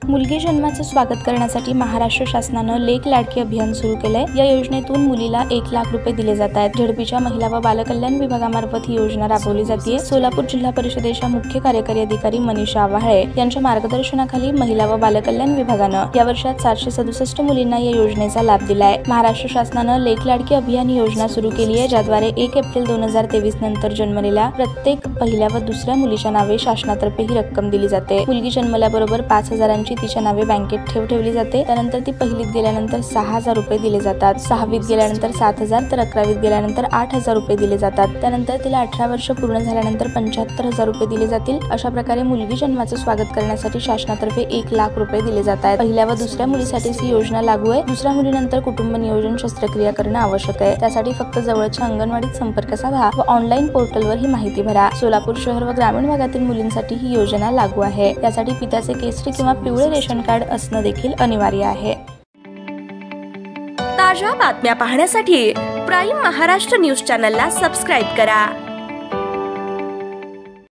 मुलगी जन्माचं स्वागत करण्यासाठी महाराष्ट्र शासनानं लेक लाडकी अभियान सुरू केलंय। या योजनेतून मुलीला 1 लाख रुपये दिले जात आहेत। झडपीच्या महिला व बालकल्याण विभागामार्फत ही योजना राबवली जाते। सोलापूर जिल्हा परिषदेच्या मुख्य कार्यकारी अधिकारी मनीषा आवाळे यांच्या मार्गदर्शनाखाली महिला व बालकल्याण विभागानं या वर्षात 767 मुलींना या योजनेचा लाभ दिलाय। महाराष्ट्र शासनानं लेक लाडकी अभियान ही योजना सुरू केली आहे, ज्याद्वारे 1 एप्रिल 2023 नंतर जन्मलेल्या प्रत्येक पहिल्या व दुसऱ्या मुलीच्या नावे शासनातर्फे ही रक्कम दिली जाते। मुलगी जन्मल्याबरोबर 5,000ची तिच्या नावे बँकेत ठेवली जाते। त्यानंतर ती पहिलीत गेल्यानंतर 6,000 रुपये दिले जातात, 6वीत गेल्यानंतर 7,000 तर 11वीत गेल्यानंतर 8,000 रुपये दिले जातात। त्यानंतर तिला 18 वर्ष पूर्ण झाल्यानंतर 75,000 रुपये दिले जातील। अशा प्रकारे मुलगी जन्माचं स्वागत करण्यासाठी शासनातर्फे 1 लाख रुपये दिले जात आहेत। पहिल्या व दुसऱ्या मुलीसाठी ही योजना लागू आहे। दुसऱ्या मुलीनंतर कुटुंब नियोजन शस्त्रक्रिया करणं आवश्यक आहे। त्यासाठी फक्त जवळच्या अंगणवाडीत संपर्क साधा व ऑनलाईन पोर्टलवर ही माहिती भरा। सोलापूर शहर व ग्रामीण भागातील मुलींसाठी ही योजना लागू आहे। त्यासाठी पित्याचे केसरी किंवा पिवळे रेशन कार्ड असणं देखील अनिवार्य आहे। ताज्या बातम्या पाहण्यासाठी प्राईम महाराष्ट्र न्यूज चॅनलला सबस्क्राईब करा।